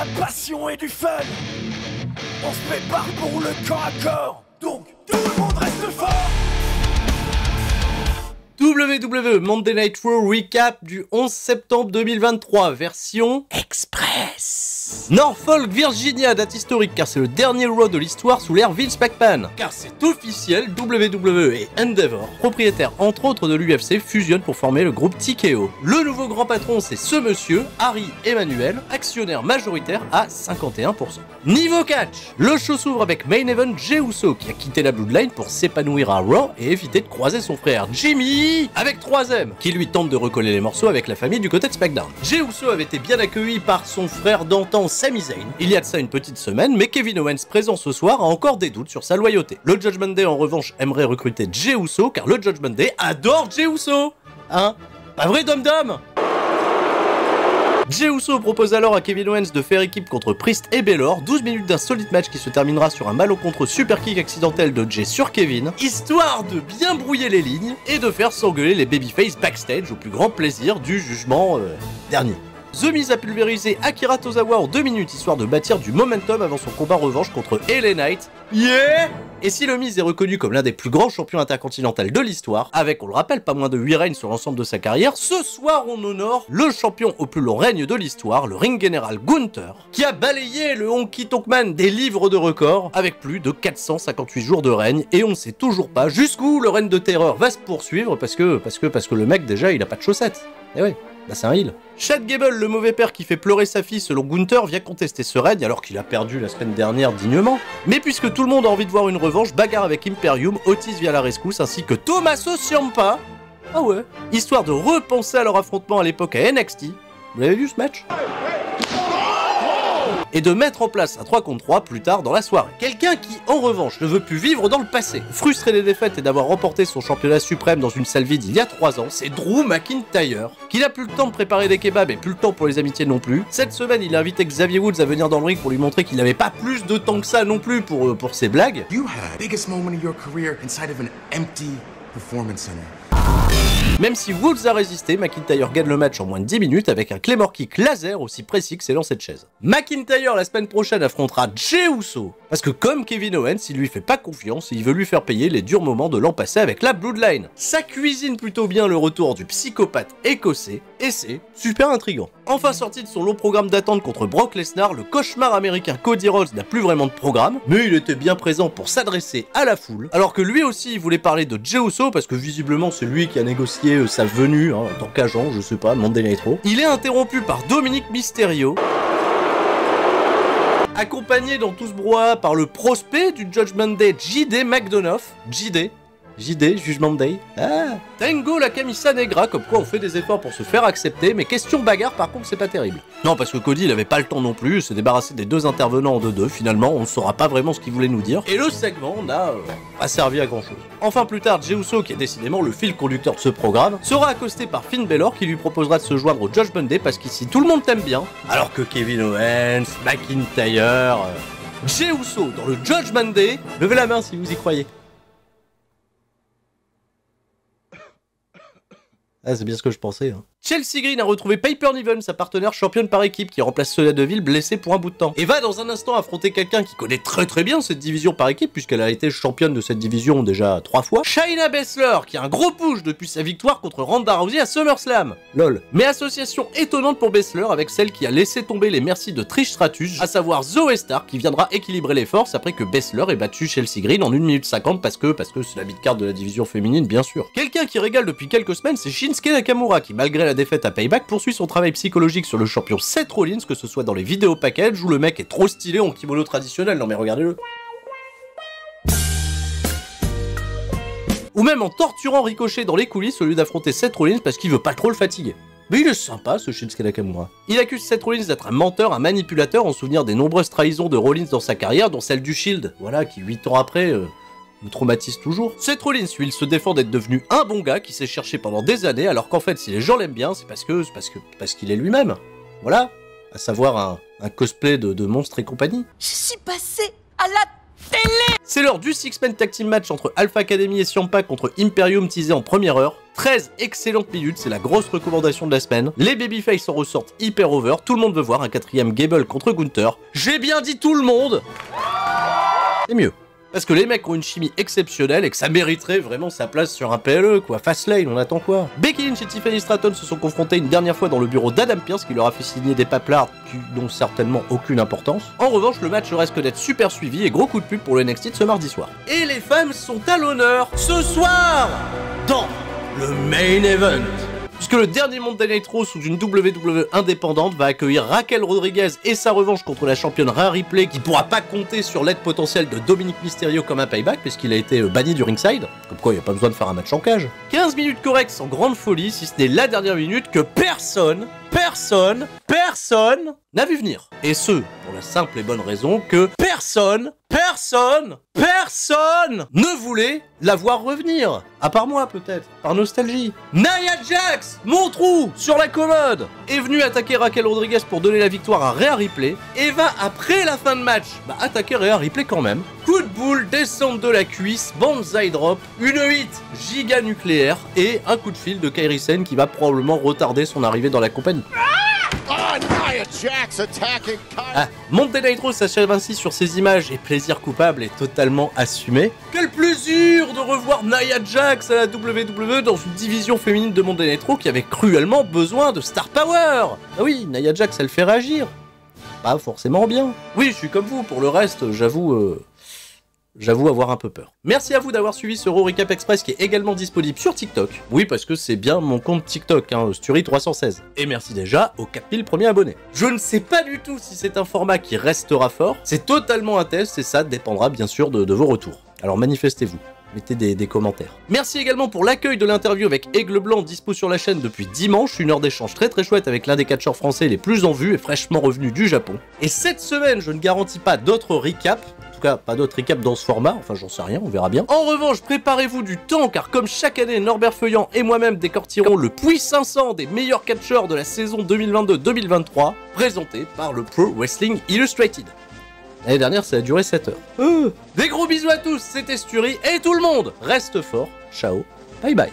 la passion et du fun. On se prépare pour le corps à corps. Donc, tout le monde reste fort. WWE Monday Night Raw Recap du 11 septembre 2023, version Express. Norfolk, Virginia, date historique car c'est le dernier Raw de l'histoire sous l'ère Vince McMahon. Car c'est officiel, WWE et Endeavor, propriétaires entre autres de l'UFC, fusionnent pour former le groupe TKO. Le nouveau grand patron, c'est ce monsieur, Harry Emanuel, actionnaire majoritaire à 51%. Niveau catch, le show s'ouvre avec Main Event Jey Uso qui a quitté la Bloodline pour s'épanouir à Raw et éviter de croiser son frère Jimmy avec 3M, qui lui tente de recoller les morceaux avec la famille du côté de SmackDown. Jey Uso avait été bien accueilli par son frère d'antan Sami Zayn il y a de ça une petite semaine, mais Kevin Owens présent ce soir a encore des doutes sur sa loyauté. Le Judgment Day en revanche aimerait recruter Jey Uso car le Judgment Day adore Jey Uso. Hein? Pas vrai Dom Dom? Jey Uso propose alors à Kevin Owens de faire équipe contre Priest et Baylor, 12 minutes d'un solide match qui se terminera sur un malencontreux super kick accidentel de Jey sur Kevin, histoire de bien brouiller les lignes et de faire s'engueuler les babyface backstage au plus grand plaisir du jugement dernier. The Miz a pulvérisé Akira Tozawa en 2 minutes histoire de bâtir du momentum avant son combat revanche contre LA Knight. Yeah! Et si le Miz est reconnu comme l'un des plus grands champions intercontinentaux de l'histoire, avec, on le rappelle, pas moins de 8 règnes sur l'ensemble de sa carrière, ce soir on honore le champion au plus long règne de l'histoire, le ring général Gunther, qui a balayé le Honky Tonk Man des livres de records avec plus de 458 jours de règne, et on ne sait toujours pas jusqu'où le règne de terreur va se poursuivre parce que le mec déjà il a pas de chaussettes. Et ouais. Là c'est un heel. Chad Gable, le mauvais père qui fait pleurer sa fille selon Gunther, vient contester ce règne alors qu'il a perdu la semaine dernière dignement. Mais puisque tout le monde a envie de voir une revanche, bagarre avec Imperium, Otis via la rescousse ainsi que Tommaso Ciampa. Ah ouais. Histoire de repenser à leur affrontement à l'époque à NXT. Vous l'avez vu ce match? Et de mettre en place un 3 contre 3 plus tard dans la soirée. Quelqu'un qui, en revanche, ne veut plus vivre dans le passé, frustré des défaites et d'avoir remporté son championnat suprême dans une salle vide il y a 3 ans, c'est Drew McIntyre, qui n'a plus le temps de préparer des kebabs et plus le temps pour les amitiés non plus. Cette semaine, il a invité Xavier Woods à venir dans le ring pour lui montrer qu'il n'avait pas plus de temps que ça non plus pour ses blagues. You had the biggest moment of your career inside of an empty performance center. Même si Woods a résisté, McIntyre gagne le match en moins de 10 minutes avec un Claymore Kick laser aussi précis que ses lancers de chaise. McIntyre la semaine prochaine affrontera Jey Uso, parce que comme Kevin Owens, il lui fait pas confiance et il veut lui faire payer les durs moments de l'an passé avec la Bloodline. Ça cuisine plutôt bien le retour du psychopathe écossais, et c'est super intriguant. Enfin sorti de son long programme d'attente contre Brock Lesnar, le cauchemar américain Cody Rhodes n'a plus vraiment de programme, mais il était bien présent pour s'adresser à la foule, alors que lui aussi il voulait parler de Jey Uso, parce que visiblement c'est lui qui a négocié sa venue, en tant qu'agent, je sais pas, Monday Night Raw. Il est interrompu par Dominic Mysterio, accompagné dans tout ce brouhaha par le prospect du Judgment Day, JD McDonough. JD, Judgment Day. Ah, Tango la camisa negra, comme quoi on fait des efforts pour se faire accepter, mais question bagarre par contre c'est pas terrible. Non parce que Cody il avait pas le temps non plus, il s'est débarrassé des 2 intervenants en 2-2, finalement on ne saura pas vraiment ce qu'il voulait nous dire, et le segment n'a pas servi à grand chose. Enfin plus tard, Jey Uso, qui est décidément le fil conducteur de ce programme, sera accosté par Finn Balor qui lui proposera de se joindre au Judgment Day parce qu'ici tout le monde t'aime bien, alors que Kevin Owens, McIntyre, Jey Uso dans le Judgment Day, levez la main si vous y croyez. Ah, c'est bien ce que je pensais. Hein. Chelsea Green a retrouvé Piper Niven, sa partenaire championne par équipe, qui remplace Sonya Deville blessée pour un bout de temps. Et va dans un instant affronter quelqu'un qui connaît très bien cette division par équipe, puisqu'elle a été championne de cette division déjà 3 fois. Shayna Baszler, qui a un gros push depuis sa victoire contre Ronda Rousey à SummerSlam. Lol. Mais association étonnante pour Baszler avec celle qui a laissé tomber les merci de Trish Stratus, à savoir Zoe Stark, qui viendra équilibrer les forces après que Baszler ait battu Chelsea Green en 1 minute 50 parce que c'est la mid-card de la division féminine, bien sûr. Quelqu'un qui régale depuis quelques semaines, c'est Shinsuke Nakamura, qui malgré la défaite à Payback poursuit son travail psychologique sur le champion Seth Rollins, que ce soit dans les vidéos package où le mec est trop stylé en kimono traditionnel, non mais regardez-le. Ou même en torturant Ricochet dans les coulisses au lieu d'affronter Seth Rollins parce qu'il veut pas trop le fatiguer. Mais il est sympa ce Shinsuke Nakamura. Il accuse Seth Rollins d'être un menteur, un manipulateur en souvenir des nombreuses trahisons de Rollins dans sa carrière, dont celle du Shield, voilà, qui 8 ans après me traumatise toujours. Seth Rollins, lui, il se défend d'être devenu un bon gars qui s'est cherché pendant des années, alors qu'en fait, si les gens l'aiment bien, c'est parce qu'il est lui-même. Voilà, à savoir un cosplay de monstre et compagnie. Je suis passé à la télé! C'est l'heure du Six-Man Tag Team Match entre Alpha Academy et Ciampa contre Imperium teasé en première heure. 13 excellentes minutes, c'est la grosse recommandation de la semaine. Les babyface en ressortent hyper over, tout le monde veut voir un 4ème Gable contre Gunther. J'ai bien dit tout le monde. C'est mieux. Parce que les mecs ont une chimie exceptionnelle et que ça mériterait vraiment sa place sur un PLE, quoi. Fastlane, on attend quoi? Becky Lynch et Tiffany Stratton se sont confrontés une dernière fois dans le bureau d'Adam Pearce qui leur a fait signer des paplards qui n'ont certainement aucune importance. En revanche, le match reste que d'être super suivi et gros coup de pub pour le NXT de ce mardi soir. Et les femmes sont à l'honneur ce soir dans le main event. Puisque le dernier Monday Night Raw sous une WWE indépendante va accueillir Raquel Rodriguez et sa revanche contre la championne Rhea Ripley qui pourra pas compter sur l'aide potentielle de Dominic Mysterio comme un payback puisqu'il a été banni du ringside. Comme quoi il n'y a pas besoin de faire un match en cage. 15 minutes correctes sans grande folie si ce n'est la dernière minute que personne n'a vu venir. Et ce, pour la simple et bonne raison que personne ne voulait la voir revenir. À part moi peut-être, par nostalgie. Nia Jax, mon trou, sur la commode, est venue attaquer Raquel Rodriguez pour donner la victoire à Rhea Ripley et va, après la fin de match, attaquer Rhea Ripley quand même. Coup de boule, descente de la cuisse, banzai drop, une hit giga nucléaire et un coup de fil de Kairi Sane qui va probablement retarder son arrivée dans la compagnie. Monday Night Raw s'achève ainsi sur ces images et plaisir coupable est totalement assumé. Quel plaisir de revoir Nia Jax à la WWE dans une division féminine de Monday Night Raw qui avait cruellement besoin de star power. Ah oui, Nia Jax elle fait réagir. Pas forcément bien. Oui, je suis comme vous, pour le reste, j'avoue avoir un peu peur. Merci à vous d'avoir suivi ce Raw Recap Express qui est également disponible sur TikTok. Oui, parce que c'est bien mon compte TikTok, Sturi316. Et merci déjà aux 4000 premiers abonnés. Je ne sais pas du tout si c'est un format qui restera fort. C'est totalement un test et ça dépendra bien sûr de vos retours. Alors manifestez-vous. Mettez des commentaires. Merci également pour l'accueil de l'interview avec Aigle Blanc, dispo sur la chaîne depuis dimanche, une heure d'échange très chouette avec l'un des catcheurs français les plus en vue et fraîchement revenu du Japon. Et cette semaine, je ne garantis pas d'autres recaps, en tout cas pas d'autres recaps dans ce format, enfin j'en sais rien, on verra bien. En revanche, préparez-vous du temps car comme chaque année, Norbert Feuillant et moi-même décortirons le Puy 500 des meilleurs catcheurs de la saison 2022-2023, présenté par le Pro Wrestling Illustrated. L'année dernière, ça a duré 7 heures. Des gros bisous à tous, c'était Sturi, et tout le monde reste fort. Ciao, bye bye.